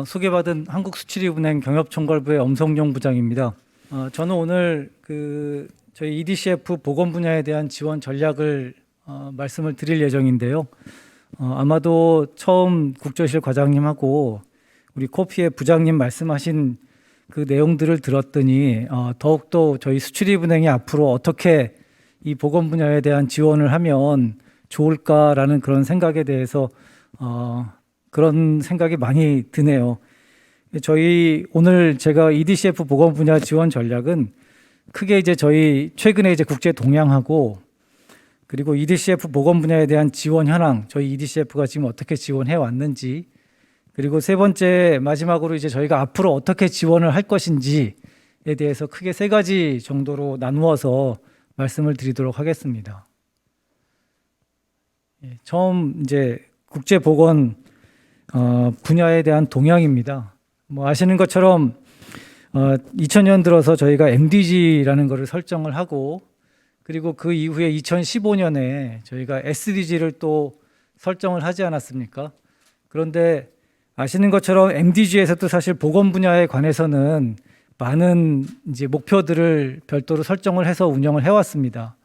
소개받은 한국수출입은행 경협총괄부의 엄성용 부장입니다. 저는 오늘 저희 EDCF 보건 분야에 대한 지원 전략을 말씀을 드릴 예정인데요. 아마도 처음 국조실 과장님하고 우리 코피의 부장님 말씀하신 그 내용들을 들었더니 더욱더 저희 수출입은행이 앞으로 어떻게 이 보건 분야에 대한 지원을 하면 좋을까라는 그런 생각에 대해서 그런 생각이 많이 드네요. 오늘 제가 EDCF 보건 분야 지원 전략은 크게 저희 최근에 국제 동향하고 그리고 EDCF 보건 분야에 대한 지원 현황, 저희 EDCF가 지금 어떻게 지원해 왔는지, 그리고 세 번째 마지막으로 저희가 앞으로 어떻게 지원을 할 것인지에 대해서 크게 세 가지 정도로 나누어서 말씀을 드리도록 하겠습니다. 처음 국제 보건 분야에 대한 동향입니다. 아시는 것처럼 2000년 들어서 저희가 MDG라는 것을 설정을 하고, 그리고 그 이후에 2015년에 저희가 SDG를 또 설정을 하지 않았습니까? 그런데 아시는 것처럼 MDG에서도 사실 보건 분야에 관해서는 많은 목표들을 별도로 설정을 해서 운영을 해왔습니다.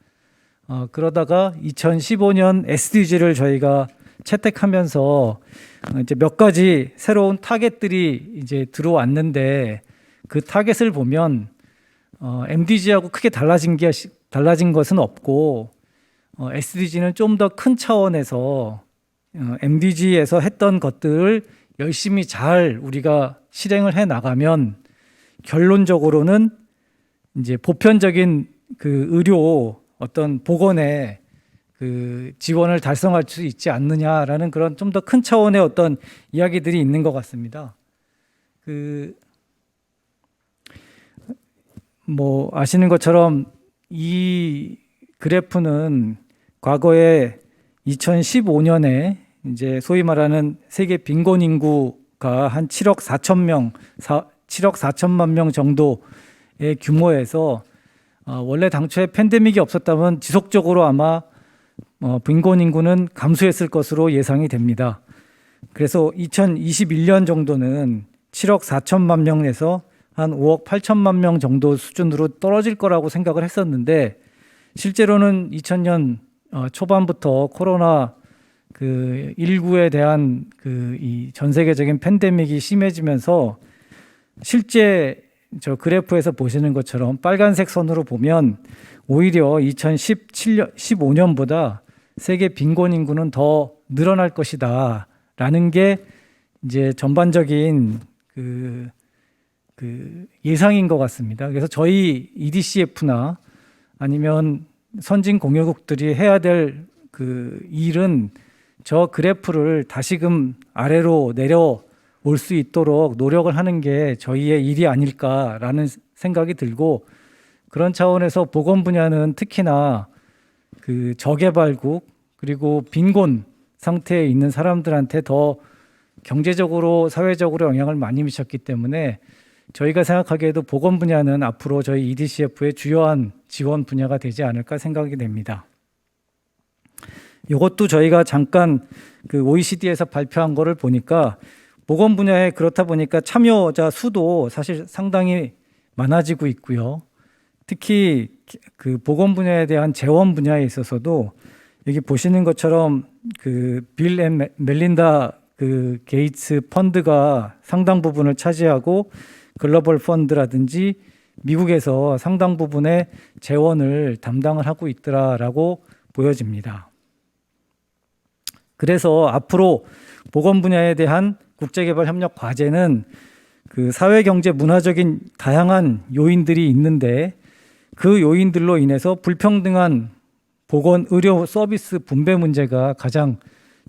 그러다가 2015년 SDG를 저희가 채택하면서 몇 가지 새로운 타겟들이 들어왔는데, 그 타겟을 보면 MDG하고 크게 달라진 것은 없고, SDG는 좀 더 큰 차원에서 MDG에서 했던 것들을 열심히 잘 우리가 실행을 해 나가면 결론적으로는 보편적인 그 의료 어떤 보건의 그 지원을 달성할 수 있지 않느냐라는 그런 좀 더 큰 차원의 어떤 이야기들이 있는 것 같습니다. 아시는 것처럼 이 그래프는 과거에 2015년에 소위 말하는 세계 빈곤 인구가 한 7억 4천만 명 정도의 규모에서 원래 당초에 팬데믹이 없었다면 지속적으로 아마 빈곤 인구는 감소했을 것으로 예상이 됩니다. 그래서 2021년 정도는 7억 4천만 명에서 한 5억 8천만 명 정도 수준으로 떨어질 거라고 생각을 했었는데, 실제로는 2000년 초반부터 코로나 19에 대한 이 전 세계적인 팬데믹이 심해지면서 실제 저 그래프에서 보시는 것처럼 빨간색 선으로 보면 오히려 2015년보다 세계 빈곤 인구는 더 늘어날 것이다 라는 게 전반적인 예상인 것 같습니다. 그래서 저희 EDCF나 아니면 선진 공유국들이 해야 될 일은 저 그래프를 다시금 아래로 내려올 수 있도록 노력을 하는 게 저희의 일이 아닐까라는 생각이 들고, 그런 차원에서 보건 분야는 특히나 저개발국 그리고 빈곤 상태에 있는 사람들한테 더 경제적으로 사회적으로 영향을 많이 미쳤기 때문에 저희가 생각하기에도 보건 분야는 앞으로 저희 EDCF의 주요한 지원 분야가 되지 않을까 생각이 됩니다. 이것도 저희가 잠깐 OECD에서 발표한 거를 보니까 보건 분야에 그렇다 보니까 참여자 수도 사실 상당히 많아지고 있고요. 특히 보건 분야에 대한 재원 분야에 있어서도 여기 보시는 것처럼 빌 앤 멜린다 게이츠 펀드가 상당 부분을 차지하고 글로벌 펀드라든지 미국에서 상당 부분의 재원을 담당을 하고 있더라라고 보여집니다. 그래서 앞으로 보건 분야에 대한 국제개발 협력 과제는 사회, 경제, 문화적인 다양한 요인들이 있는데, 그 요인들로 인해서 불평등한 보건 의료 서비스 분배 문제가 가장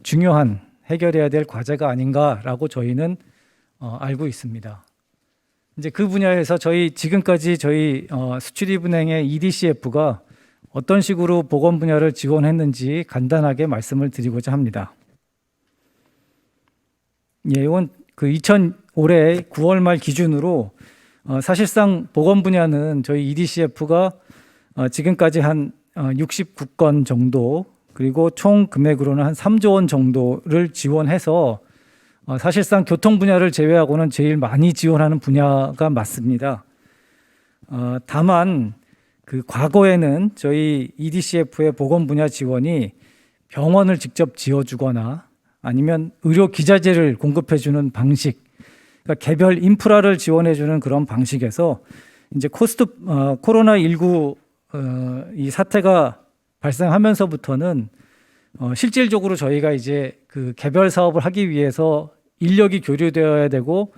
중요한 해결해야 될 과제가 아닌가라고 저희는 알고 있습니다. 그 분야에서 지금까지 저희 수출입은행의 EDCF가 어떤 식으로 보건 분야를 지원했는지 간단하게 말씀을 드리고자 합니다. 이건 올해 9월 말 기준으로 사실상 보건 분야는 저희 EDCF가 지금까지 한 69건 정도, 그리고 총 금액으로는 한 3조 원 정도를 지원해서 사실상 교통 분야를 제외하고는 제일 많이 지원하는 분야가 맞습니다. 다만 그 과거에는 저희 EDCF의 보건 분야 지원이 병원을 직접 지어주거나 아니면 의료 기자재를 공급해주는 방식, 그러니까 개별 인프라를 지원해주는 그런 방식에서 이제 코로나19 이 사태가 발생하면서부터는 실질적으로 저희가 이제 그 개별 사업을 하기 위해서 인력이 교류되어야 되고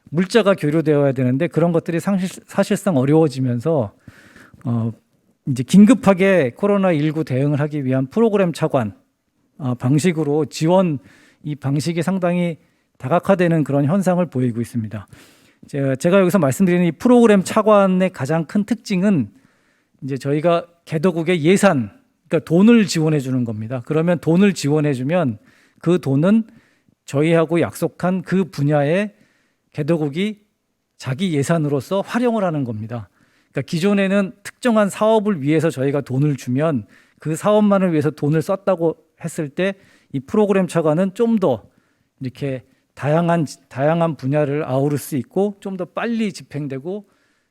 물자가 교류되어야 되는데 그런 것들이 사실상 어려워지면서 이제 긴급하게 코로나19 대응을 하기 위한 프로그램 차관 방식으로 지원 이 방식이 상당히 다각화되는 그런 현상을 보이고 있습니다. 제가 여기서 말씀드리는 이 프로그램 차관의 가장 큰 특징은 이제 저희가 개도국의 예산, 그러니까 돈을 지원해 주는 겁니다. 그러면 돈을 지원해 주면 그 돈은 저희하고 약속한 그 분야에 개도국이 자기 예산으로서 활용을 하는 겁니다. 그러니까 기존에는 특정한 사업을 위해서 저희가 돈을 주면 그 사업만을 위해서 돈을 썼다고 했을 때 이 프로그램 차관은 좀 더 이렇게 다양한 분야를 아우를 수 있고 좀 더 빨리 집행되고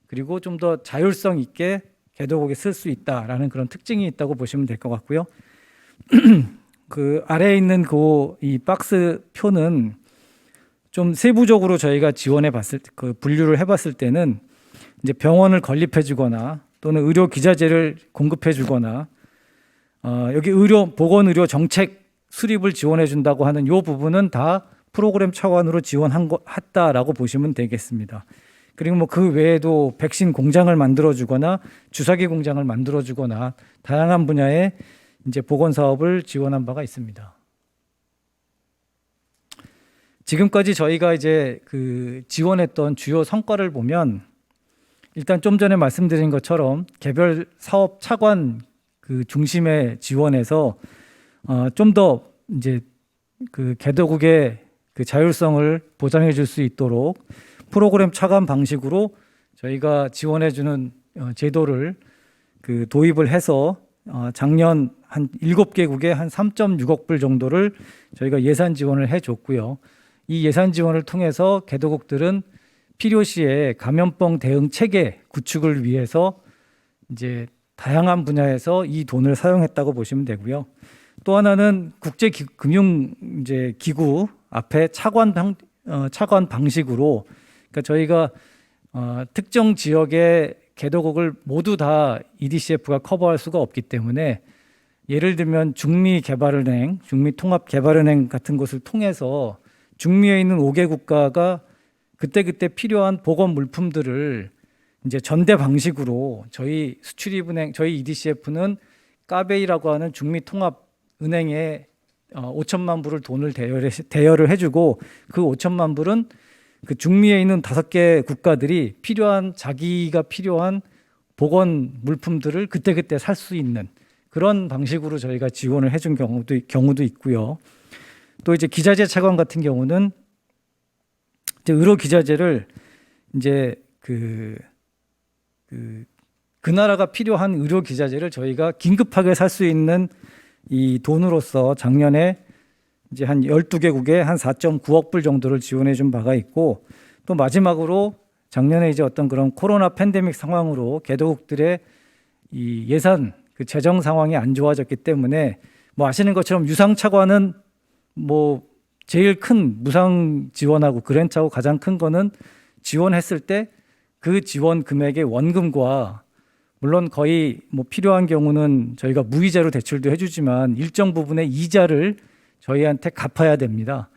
그리고 좀 더 자율성 있게 개도국에 쓸 수 있다라는 그런 특징이 있다고 보시면 될 것 같고요. 그 아래에 있는 이 박스 표는 좀 세부적으로 저희가 지원해 봤을 때, 그 분류를 해봤을 때는 이제 병원을 건립해주거나 또는 의료 기자재를 공급해주거나 여기 보건 의료 정책 수립을 지원해준다고 하는 이 부분은 다 프로그램 차관으로 지원했다라고 보시면 되겠습니다. 그리고 뭐 그 외에도 백신 공장을 만들어주거나 주사기 공장을 만들어주거나 다양한 분야의 이제 보건 사업을 지원한 바가 있습니다. 지금까지 저희가 이제 그 지원했던 주요 성과를 보면 일단 좀 전에 말씀드린 것처럼 개별 사업 차관 그 중심의 지원에서 좀 더 이제 그 개도국의 그 자율성을 보장해 줄 수 있도록 프로그램 차관 방식으로 저희가 지원해 주는 제도를 그 도입을 해서 작년 한 7개국에 한 3.6억 불 정도를 저희가 예산 지원을 해 줬고요. 이 예산 지원을 통해서 개도국들은 필요시에 감염병 대응 체계 구축을 위해서 이제 다양한 분야에서 이 돈을 사용했다고 보시면 되고요. 또 하나는 국제금융기구 앞에 차관 방식으로, 그러니까 저희가 특정 지역의 개도국을 모두 다 EDCF가 커버할 수가 없기 때문에 예를 들면 중미개발은행, 중미통합개발은행 같은 곳을 통해서 중미에 있는 5개 국가가 그때그때 필요한 보건 물품들을 이제 전대 방식으로 저희 수출입은행, 저희 EDCF는 까베이라고 하는 중미통합은행에 5천만 불을 돈을 대여를 해주고 그 5천만 불은 그 중미에 있는 5개 국가들이 자기가 필요한 보건 물품들을 그때그때 살 수 있는 그런 방식으로 저희가 지원을 해준 경우도 있고요. 또 이제 기자재 차관 같은 경우는 이제 의료 기자재를 이제 그 나라가 필요한 의료 기자재를 저희가 긴급하게 살 수 있는 이 돈으로서 작년에 이제 한 12개국에 한 4.9억 불 정도를 지원해 준 바가 있고, 또 마지막으로 작년에 이제 어떤 그런 코로나 팬데믹 상황으로 개도국들의 이 예산 그 재정 상황이 안 좋아졌기 때문에 뭐 아시는 것처럼 유상 차관은 뭐 제일 큰 무상 지원하고 그랜트하고 가장 큰 거는 지원했을 때 그 지원 금액의 원금과 물론 거의 뭐 필요한 경우는 저희가 무이자로 대출도 해주지만 일정 부분의 이자를 저희한테 갚아야 됩니다.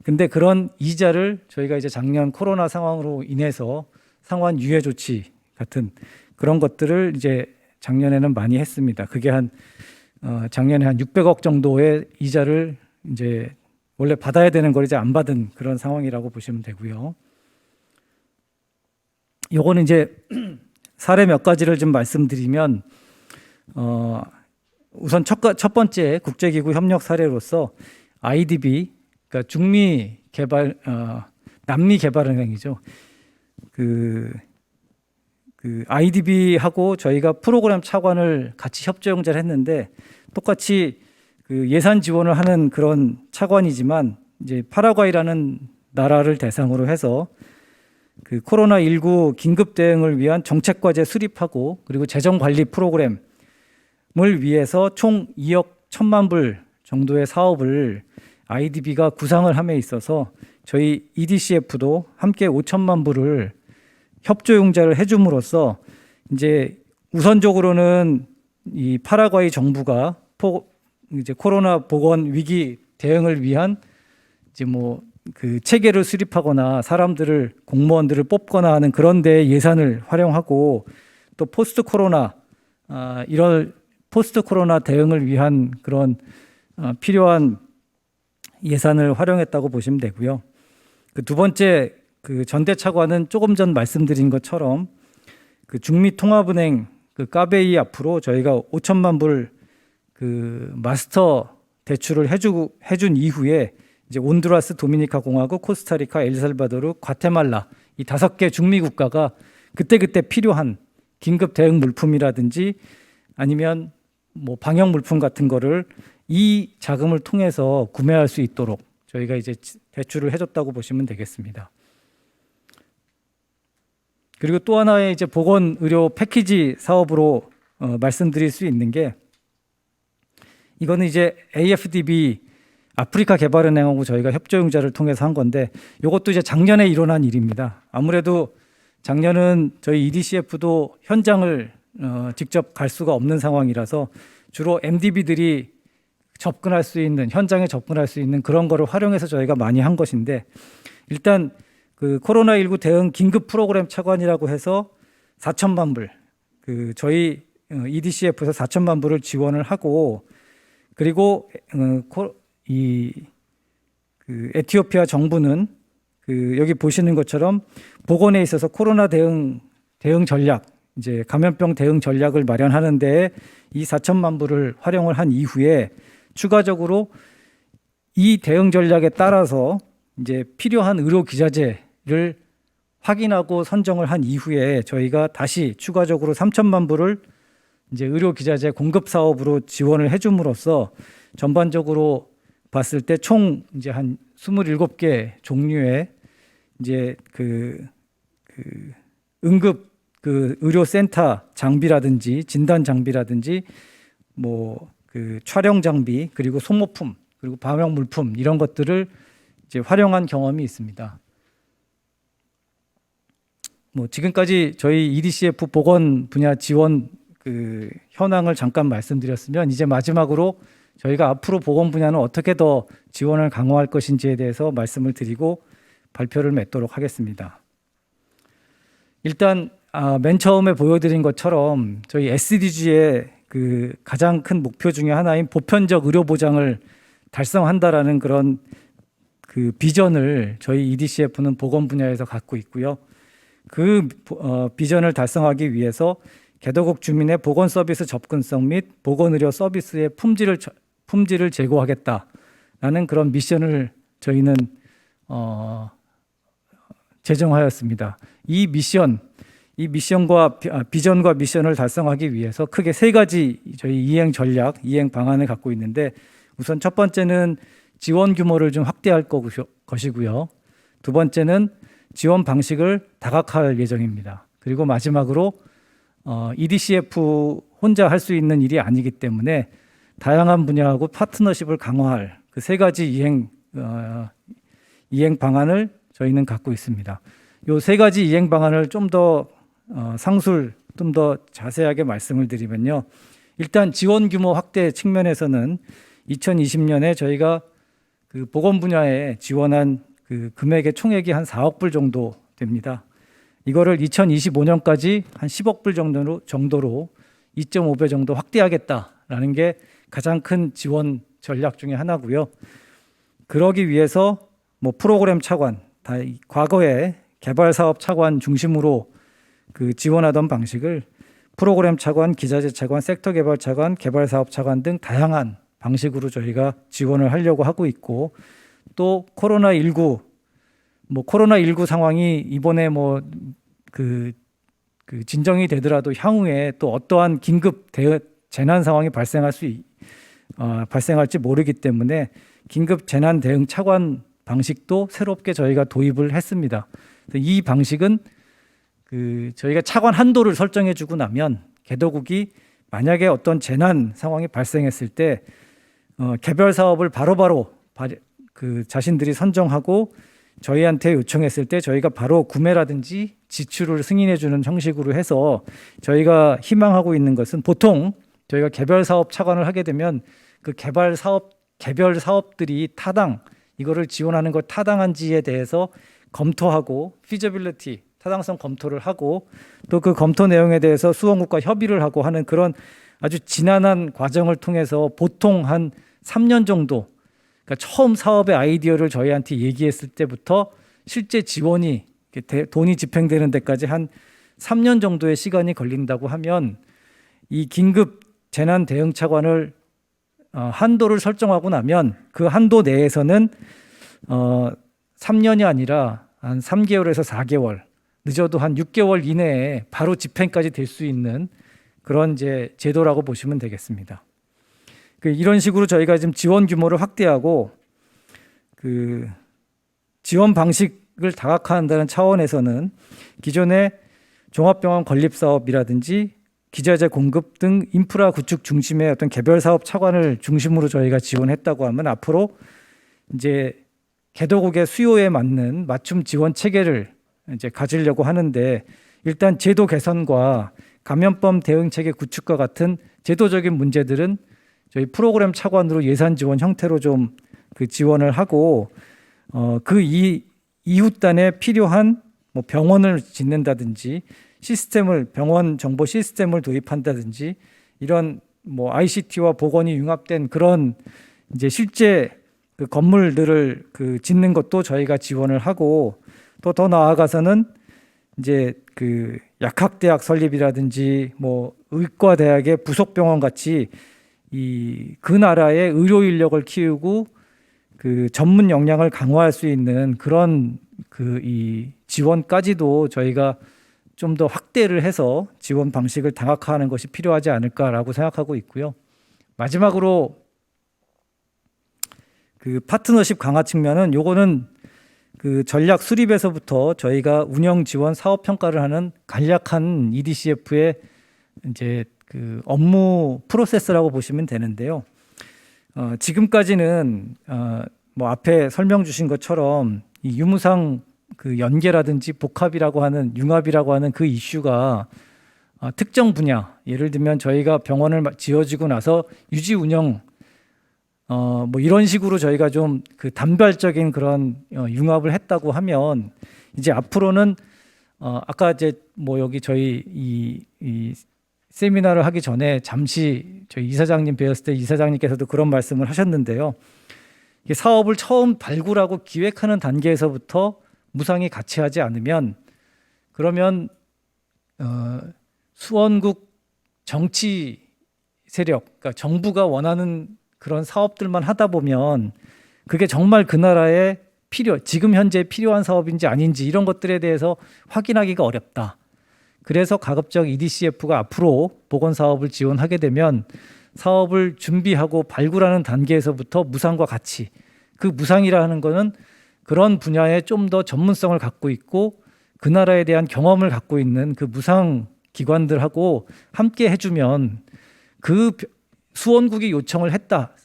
근데 그런 이자를 저희가 이제 작년 코로나 상황으로 인해서 상환 유예 조치 같은 그런 것들을 이제 작년에는 많이 했습니다. 그게 작년에 한 600억 정도의 이자를 이제 원래 받아야 되는 걸 이제 안 받은 그런 상황이라고 보시면 되고요. 요거는 이제 사례 몇 가지를 좀 말씀드리면 우선 첫 번째 국제기구 협력 사례로서 IDB, 그러니까 남미 개발은행이죠. 그 IDB하고 저희가 프로그램 차관을 같이 협조영자를 했는데 똑같이 그 예산 지원을 하는 그런 차관이지만 이제 파라과이라는 나라를 대상으로 해서 그 코로나19 긴급 대응을 위한 정책 과제 수립하고 그리고 재정 관리 프로그램을 위해서 총 2억 1천만 불 정도의 사업을 IDB가 구상을 함에 있어서 저희 EDCF도 함께 5천만 불을 협조융자를 해줌으로써 이제 우선적으로는 이 파라과이 정부가 이제 코로나 보건 위기 대응을 위한 이제 뭐 그 체계를 수립하거나 사람들을 공무원들을 뽑거나 하는 그런 데 예산을 활용하고 또 포스트 코로나 이런 포스트 코로나 대응을 위한 그런 필요한 예산을 활용했다고 보시면 되고요. 그 두 번째 그 전대 차관은 조금 전 말씀드린 것처럼 그 중미통합은행 그 까베이 앞으로 저희가 5천만 불 그 마스터 대출을 해준 이후에 이제 온두라스, 도미니카 공화국, 코스타리카, 엘살바도르, 과테말라 이 5개 중미 국가가 그때그때 필요한 긴급 대응 물품이라든지 아니면 뭐 방역 물품 같은 거를 이 자금을 통해서 구매할 수 있도록 저희가 이제 대출을 해줬다고 보시면 되겠습니다. 그리고 또 하나의 이제 보건 의료 패키지 사업으로 말씀드릴 수 있는 게 이거는 이제 AFDB 아프리카 개발은행하고 저희가 협조융자를 통해서 한 건데 이것도 이제 작년에 일어난 일입니다. 아무래도 작년은 저희 EDCF도 현장을 직접 갈 수가 없는 상황이라서 주로 MDB들이 접근할 수 있는 현장에 접근할 수 있는 그런 거를 활용해서 저희가 많이 한 것인데 일단 그 코로나19 대응 긴급 프로그램 차관이라고 해서 4천만 불 그 저희 EDCF에서 4천만 불을 지원을 하고 그리고 그 에티오피아 정부는 그 여기 보시는 것처럼 보건에 있어서 코로나 대응 전략 이제 감염병 대응 전략을 마련하는데 이 4천만 불을 활용을 한 이후에 추가적으로 이 대응 전략에 따라서 이제 필요한 의료 기자재를 확인하고 선정을 한 이후에 저희가 다시 추가적으로 3천만 불을 이제 의료 기자재 공급 사업으로 지원을 해줌으로써 전반적으로 봤을 때 총 이제 한 27개 종류의 이제 그 응급 그 의료 센터 장비라든지 진단 장비라든지 뭐 그 촬영 장비 그리고 소모품 그리고 방역 물품 이런 것들을 이제 활용한 경험이 있습니다. 뭐 지금까지 저희 EDCF 보건 분야 지원 그 현황을 잠깐 말씀드렸으면 이제 마지막으로 저희가 앞으로 보건 분야는 어떻게 더 지원을 강화할 것인지에 대해서 말씀을 드리고 발표를 맺도록 하겠습니다. 일단 맨 처음에 보여드린 것처럼 저희 SDG의 그 가장 큰 목표 중에 하나인 보편적 의료 보장을 달성한다라는 그런 그 비전을 저희 EDCF는 보건 분야에서 갖고 있고요. 그 비전을 달성하기 위해서 개도국 주민의 보건 서비스 접근성 및 보건 의료 서비스의 품질을 제고하겠다라는 그런 미션을 저희는 제정하였습니다. 이 미션과 비전과 미션을 달성하기 위해서 크게 3가지 저희 이행 전략, 이행 방안을 갖고 있는데 우선 첫 번째는 지원 규모를 좀 확대할 것이고요. 두 번째는 지원 방식을 다각화할 예정입니다. 그리고 마지막으로 EDCF 혼자 할 수 있는 일이 아니기 때문에 다양한 분야하고 파트너십을 강화할 그 3가지 이행 방안을 저희는 갖고 있습니다. 이 3가지 이행 방안을 좀 더 좀 더 자세하게 말씀을 드리면요. 일단 지원 규모 확대 측면에서는 2020년에 저희가 그 보건 분야에 지원한 그 금액의 총액이 한 4억 불 정도 됩니다. 이거를 2025년까지 한 10억 불 정도로 2.5배 정도 확대하겠다라는 게 가장 큰 지원 전략 중에 하나고요. 그러기 위해서 뭐 프로그램 차관, 과거에 개발 사업 차관 중심으로 그 지원하던 방식을 프로그램 차관, 기자재 차관, 섹터 개발 차관, 개발 사업 차관 등 다양한 방식으로 저희가 지원을 하려고 하고 있고 또 코로나19 상황이 이번에 그 진정이 되더라도 향후에 또 어떠한 긴급 재난 상황이 발생할지 모르기 때문에 긴급 재난 대응 차관 방식도 새롭게 저희가 도입을 했습니다. 이 방식은 저희가 차관 한도를 설정해 주고 나면 개도국이 만약에 어떤 재난 상황이 발생했을 때 개별 사업을 바로바로 자신들이 선정하고 저희한테 요청했을 때 저희가 바로 구매라든지 지출을 승인해 주는 형식으로 해서 저희가 희망하고 있는 것은 보통 저희가 개별 사업 차관을 하게 되면 그 개별 사업들이 이거를 지원하는 것 타당한지에 대해서 검토하고 feasibility 타당성 검토를 하고 또 그 검토 내용에 대해서 수원국과 협의를 하고 하는 그런 아주 지난한 과정을 통해서 보통 한 3년 정도, 그러니까 처음 사업의 아이디어를 저희한테 얘기했을 때부터 실제 지원이 돈이 집행되는 데까지 한 3년 정도의 시간이 걸린다고 하면 이 긴급 재난 대응 차관을 한도를 설정하고 나면 그 한도 내에서는 3년이 아니라 한 3개월에서 4개월, 늦어도 한 6개월 이내에 바로 집행까지 될 수 있는 그런 이제 제도라고 보시면 되겠습니다. 이런 식으로 저희가 지금 지원 규모를 확대하고 지원 방식을 다각화한다는 차원에서는 기존의 종합병원 건립사업이라든지 기자재 공급 등 인프라 구축 중심의 어떤 개별 사업 차관을 중심으로 저희가 지원했다고 하면 앞으로 이제 개도국의 수요에 맞는 맞춤 지원 체계를 이제 가지려고 하는데 일단 제도 개선과 감염병 대응 체계 구축과 같은 제도적인 문제들은 저희 프로그램 차관으로 예산 지원 형태로 좀 지원을 하고 이웃단에 필요한 뭐 병원을 짓는다든지 병원 정보 시스템을 도입한다든지 이런 뭐 ICT와 보건이 융합된 그런 이제 실제 건물들을 짓는 것도 저희가 지원을 하고 또 더 나아가서는 이제 약학대학 설립이라든지 뭐 의과대학의 부속병원 같이 그 나라의 의료 인력을 키우고 전문 역량을 강화할 수 있는 그런 이 지원까지도 저희가 좀 더 확대를 해서 지원 방식을 다각화하는 것이 필요하지 않을까라고 생각하고 있고요. 마지막으로 파트너십 강화 측면은 요거는 전략 수립에서부터 저희가 운영 지원 사업 평가를 하는 간략한 EDCF의 이제 업무 프로세스라고 보시면 되는데요. 지금까지는 뭐 앞에 설명 주신 것처럼 이 유무상 연계라든지 복합이라고 하는 융합이라고 하는 그 이슈가 특정 분야, 예를 들면 저희가 병원을 지어지고 나서 유지 운영 뭐 이런 식으로 저희가 좀 단발적인 그런 융합을 했다고 하면 이제 앞으로는 아까 이제 뭐 여기 저희 이 세미나를 하기 전에 잠시 저희 이사장님 뵈었을 때 이사장님께서도 그런 말씀을 하셨는데요. 이게 사업을 처음 발굴하고 기획하는 단계에서부터 무상이 같이 하지 않으면 그러면 수원국 정치 세력, 그러니까 정부가 원하는 그런 사업들만 하다 보면 그게 정말 그 나라에 지금 현재 필요한 사업인지 아닌지 이런 것들에 대해서 확인하기가 어렵다. 그래서 가급적 EDCF가 앞으로 보건 사업을 지원하게 되면 사업을 준비하고 발굴하는 단계에서부터 무상과 같이 무상이라 하는 거는 그런 분야에 좀 더 전문성을 갖고 있고 그 나라에 대한 경험을 갖고 있는 무상 기관들하고 함께 해주면 수원국이 요청을 했다.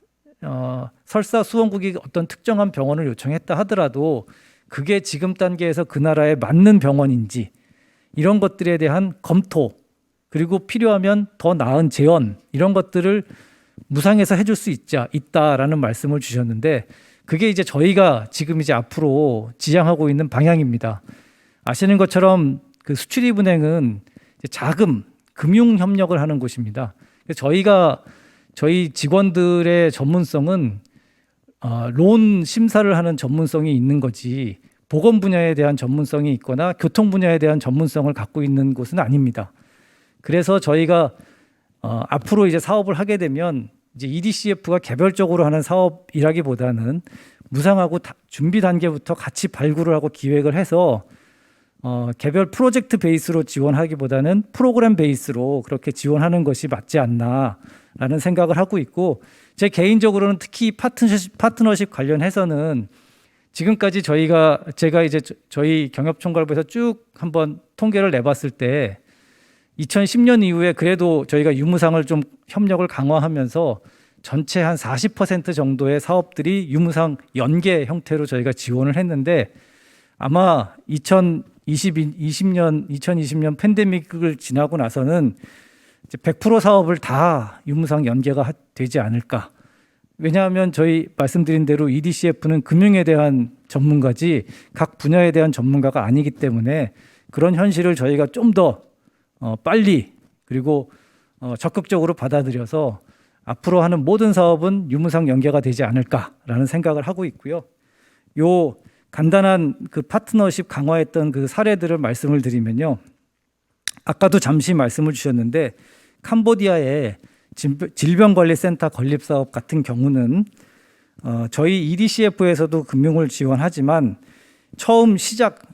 설사 수원국이 어떤 특정한 병원을 요청했다 하더라도 그게 지금 단계에서 그 나라에 맞는 병원인지 이런 것들에 대한 검토 그리고 필요하면 더 나은 재원 이런 것들을 무상에서 해줄 수 있다라는 말씀을 주셨는데 그게 이제 저희가 지금 이제 앞으로 지향하고 있는 방향입니다. 아시는 것처럼 수출입은행은 자금, 금융 협력을 하는 곳입니다. 저희 직원들의 전문성은 론 심사를 하는 전문성이 있는 거지 보건 분야에 대한 전문성이 있거나 교통 분야에 대한 전문성을 갖고 있는 곳은 아닙니다. 그래서 저희가 앞으로 이제 사업을 하게 되면 이제 EDCF가 개별적으로 하는 사업이라기보다는 무상하고 준비 단계부터 같이 발굴을 하고 기획을 해서 개별 프로젝트 베이스로 지원하기보다는 프로그램 베이스로 그렇게 지원하는 것이 맞지 않나라는 생각을 하고 있고 제 개인적으로는 특히 파트너십 관련해서는 지금까지 제가 이제 저희 경협총괄부에서 쭉 한번 통계를 내봤을 때 2010년 이후에 그래도 저희가 유무상을 좀 협력을 강화하면서 전체 한 40% 정도의 사업들이 유무상 연계 형태로 저희가 지원을 했는데 아마 2020년 팬데믹을 지나고 나서는 이제 100% 사업을 다 유무상 연계가 되지 않을까. 왜냐하면 저희 말씀드린 대로 EDCF는 금융에 대한 전문가지 각 분야에 대한 전문가가 아니기 때문에 그런 현실을 저희가 좀 더 빨리 그리고 적극적으로 받아들여서 앞으로 하는 모든 사업은 유무상 연계가 되지 않을까라는 생각을 하고 있고요. 요 간단한 그 파트너십 강화했던 그 사례들을 말씀을 드리면요. 아까도 잠시 말씀을 주셨는데 캄보디아의 질병관리센터 건립사업 같은 경우는 저희 EDCF에서도 금융을 지원하지만 처음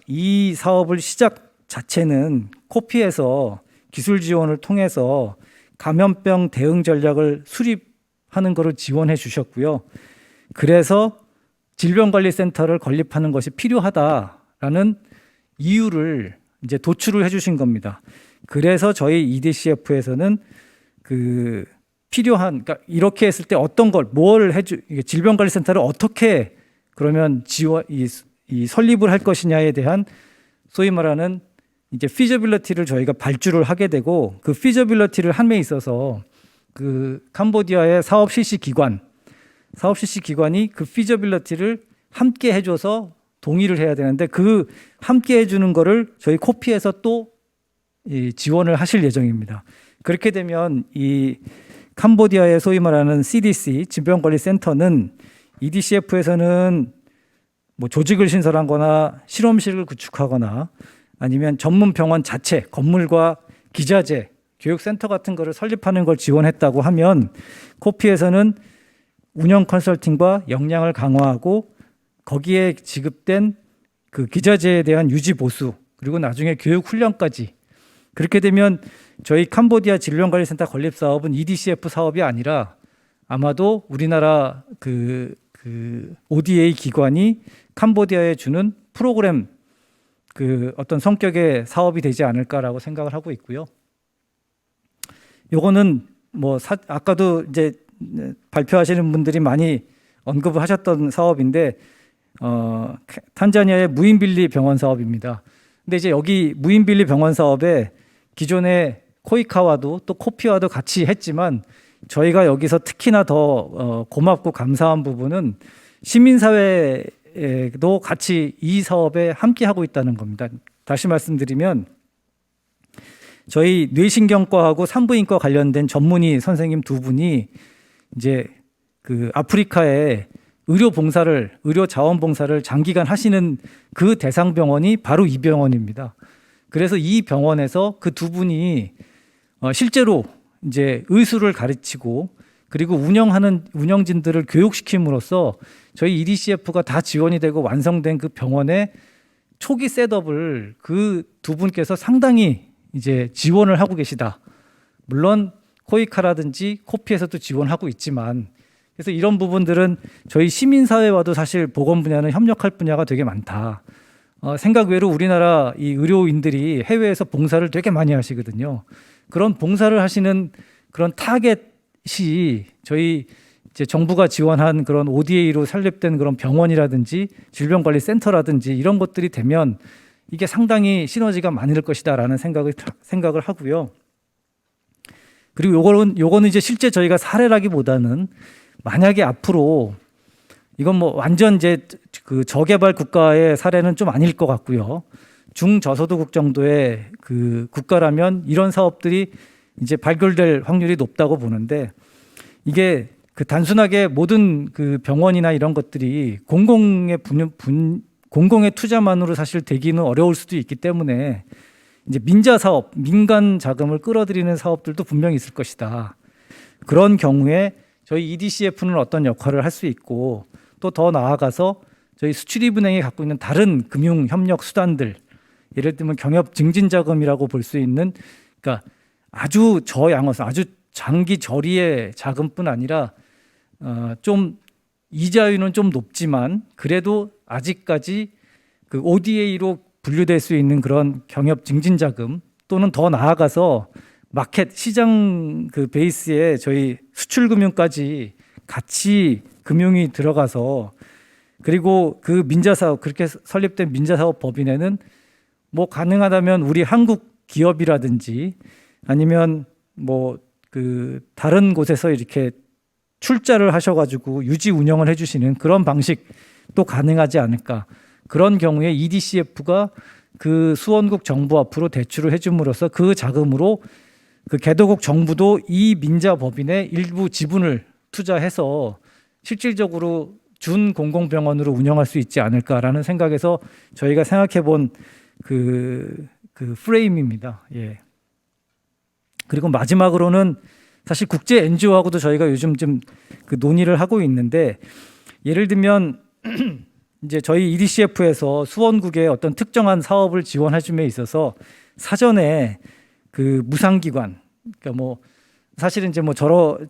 이 사업을 시작 자체는 코피에서 기술 지원을 통해서 감염병 대응 전략을 수립하는 것을 지원해 주셨고요. 그래서 질병관리센터를 건립하는 것이 필요하다라는 이유를 이제 도출을 해주신 겁니다. 그래서 저희 EDCF에서는 그러니까 이렇게 했을 때 어떤 질병관리센터를 어떻게 그러면 설립을 할 것이냐에 대한 소위 말하는 이제 피저빌리티를 저희가 발주를 하게 되고 그 피저빌리티를 함에 있어서 그 캄보디아의 사업 실시 기관이 그 피저빌리티를 함께 해줘서 동의를 해야 되는데 그 함께 해주는 거를 저희 코피에서 또 지원을 하실 예정입니다. 그렇게 되면 이 캄보디아의 소위 말하는 CDC 질병관리센터는 EDCF에서는 뭐 조직을 신설하거나 실험실을 구축하거나 아니면 전문 병원 자체 건물과 기자재 교육센터 같은 거를 설립하는 걸 지원했다고 하면 코피에서는 운영 컨설팅과 역량을 강화하고 거기에 지급된 그 기자재에 대한 유지 보수 그리고 나중에 교육 훈련까지 그렇게 되면 저희 캄보디아 질병관리센터 건립 사업은 EDCF 사업이 아니라 아마도 우리나라 그 ODA 기관이 캄보디아에 주는 프로그램 그 어떤 성격의 사업이 되지 않을까라고 생각을 하고 있고요. 요거는 뭐 아까도 이제 발표하시는 분들이 많이 언급을 하셨던 사업인데 탄자니아의 무인빌리 병원 사업입니다. 근데 이제 여기 무인빌리 병원 사업에 기존의 코이카와도 또 코피와도 같이 했지만 저희가 여기서 특히나 더 고맙고 감사한 부분은 시민사회도 같이 이 사업에 함께 하고 있다는 겁니다. 다시 말씀드리면 저희 뇌신경과하고 산부인과 관련된 전문의 선생님 두 분이 이제 그 아프리카에 의료 자원봉사를 장기간 하시는 그 대상 병원이 바로 이 병원입니다. 그래서 이 병원에서 그 두 분이 실제로 이제 의술을 가르치고 그리고 운영진들을 교육시킴으로써 저희 EDCF가 다 지원이 되고 완성된 그 병원의 초기 셋업을 그 두 분께서 상당히 이제 지원을 하고 계시다. 물론 코이카라든지 코피에서도 지원하고 있지만 그래서 이런 부분들은 저희 시민사회와도 사실 보건 분야는 협력할 분야가 되게 많다. 생각 외로 우리나라 이 의료인들이 해외에서 봉사를 되게 많이 하시거든요. 그런 봉사를 하시는 그런 타겟이 저희 이제 정부가 지원한 그런 ODA로 설립된 그런 병원이라든지 질병관리센터라든지 이런 것들이 되면 이게 상당히 시너지가 많을 것이다라는 생각을 하고요. 그리고 요거는 이제 실제 저희가 사례라기보다는 만약에 앞으로 이건 뭐 완전 이제 그 저개발 국가의 사례는 좀 아닐 것 같고요. 중저소득국 정도의 그 국가라면 이런 사업들이 이제 발굴될 확률이 높다고 보는데 이게 그 단순하게 모든 그 병원이나 이런 것들이 공공의 투자만으로 사실 되기는 어려울 수도 있기 때문에 이제 민자 사업, 민간 자금을 끌어들이는 사업들도 분명히 있을 것이다. 그런 경우에 저희 EDCF는 어떤 역할을 할 수 있고 또 더 나아가서 저희 수출입은행이 갖고 있는 다른 금융 협력 수단들 예를 들면 경협 증진 자금이라고 볼 수 있는 그러니까 아주 저양호성, 아주 장기 저리의 자금뿐 아니라 좀 이자율은 좀 높지만 그래도 아직까지 그 ODA로 분류될 수 있는 그런 경협 증진 자금 또는 더 나아가서 마켓 시장 그 베이스에 저희 수출 금융까지 같이 금융이 들어가서 그리고 그 민자사업 그렇게 설립된 민자사업 법인에는 뭐 가능하다면 우리 한국 기업이라든지 아니면 뭐 그 다른 곳에서 이렇게 출자를 하셔가지고 유지 운영을 해주시는 그런 방식도 가능하지 않을까. 그런 경우에 EDCF가 그 수원국 정부 앞으로 대출을 해줌으로써 그 자금으로 그 개도국 정부도 이 민자 법인의 일부 지분을 투자해서 실질적으로 준 공공병원으로 운영할 수 있지 않을까라는 생각에서 저희가 생각해 본 그 프레임입니다. 예. 그리고 마지막으로는 사실 국제 NGO하고도 저희가 요즘 좀 그 논의를 하고 있는데 예를 들면 이제 저희 EDCF에서 수원국의 어떤 특정한 사업을 지원해 줌에 있어서 사전에 그 무상기관 그러니까 뭐 사실은 이제 뭐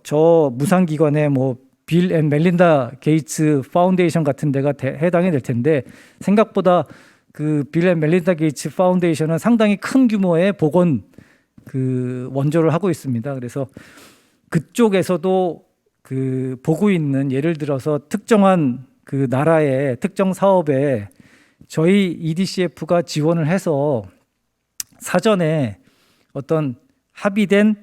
저 무상기관에 뭐 빌 앤 멜린다 게이츠 파운데이션 같은 데가 해당이 될 텐데 생각보다 그 빌 앤 멜린다 게이츠 파운데이션은 상당히 큰 규모의 보건 그 원조를 하고 있습니다. 그래서 그쪽에서도 그 보고 있는 예를 들어서 특정한 그 나라의 특정 사업에 저희 EDCF가 지원을 해서 사전에 어떤 합의된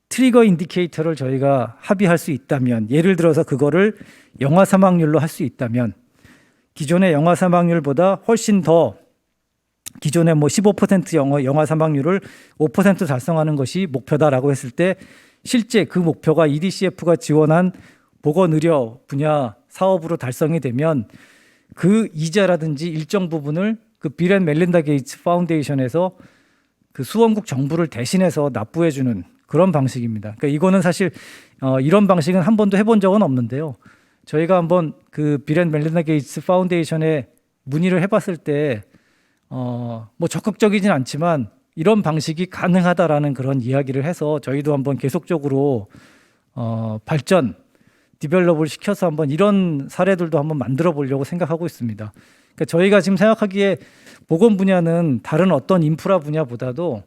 트리거 인디케이터를 저희가 합의할 수 있다면 예를 들어서 그거를 영아 사망률로 할 수 있다면 기존의 영아 사망률보다 훨씬 더 기존의 뭐 15% 영아 사망률을 5% 달성하는 것이 목표다라고 했을 때 실제 그 목표가 EDCF가 지원한 보건의료 분야 사업으로 달성이 되면 그 이자라든지 일정 부분을 그 빌 앤 멜린다 게이츠 파운데이션에서 그 수원국 정부를 대신해서 납부해주는 그런 방식입니다. 그러니까 이거는 사실 이런 방식은 한 번도 해본 적은 없는데요. 저희가 한번 그 빌 앤 멜린다 게이츠 파운데이션에 문의를 해봤을 때 뭐 적극적이진 않지만 이런 방식이 가능하다라는 그런 이야기를 해서 저희도 한번 계속적으로 발전, 디벨롭을 시켜서 한번 이런 사례들도 한번 만들어 보려고 생각하고 있습니다. 그러니까 저희가 지금 생각하기에 보건 분야는 다른 어떤 인프라 분야보다도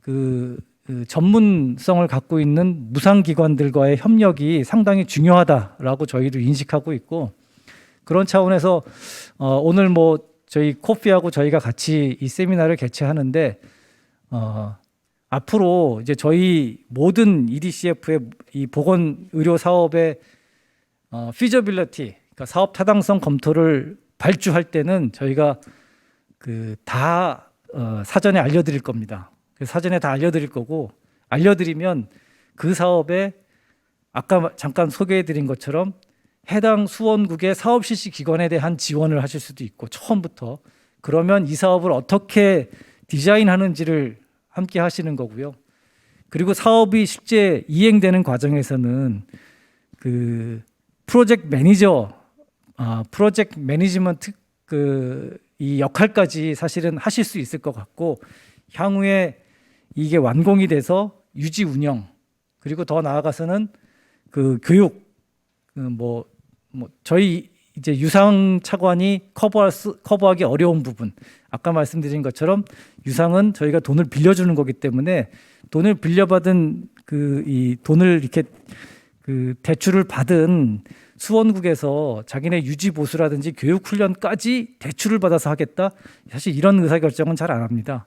그 전문성을 갖고 있는 무상기관들과의 협력이 상당히 중요하다라고 저희도 인식하고 있고 그런 차원에서 오늘 뭐 저희 코피하고 저희가 같이 이 세미나를 개최하는데 앞으로 이제 저희 모든 EDCF의 이 보건 의료 사업의 feasibility, 그러니까 사업 타당성 검토를 발주할 때는 저희가 그 다 사전에 알려드릴 겁니다. 사전에 다 알려드릴 거고 알려드리면 그 사업에 아까 잠깐 소개해드린 것처럼 해당 수원국의 사업 실시 기관에 대한 지원을 하실 수도 있고 처음부터 그러면 이 사업을 어떻게 디자인하는지를 함께 하시는 거고요. 그리고 사업이 실제 이행되는 과정에서는 그 프로젝트 매니지먼트 이 역할까지 사실은 하실 수 있을 것 같고 향후에 이게 완공이 돼서 유지 운영 그리고 더 나아가서는 그 교육 뭐 저희 이제 유상 차관이 커버하기 어려운 부분 아까 말씀드린 것처럼 유상은 저희가 돈을 빌려주는 거기 때문에 돈을 빌려받은 이 돈을 이렇게 그 대출을 받은 수원국에서 자기네 유지 보수라든지 교육 훈련까지 대출을 받아서 하겠다 사실 이런 의사결정은 잘 안 합니다.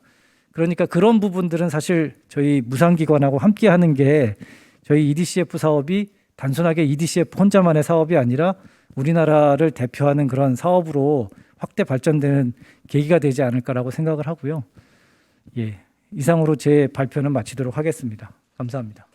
그러니까 그런 부분들은 사실 저희 무상기관하고 함께 하는 게 저희 EDCF 사업이 단순하게 EDCF 혼자만의 사업이 아니라 우리나라를 대표하는 그런 사업으로 확대 발전되는 계기가 되지 않을까라고 생각을 하고요. 예, 이상으로 제 발표는 마치도록 하겠습니다. 감사합니다.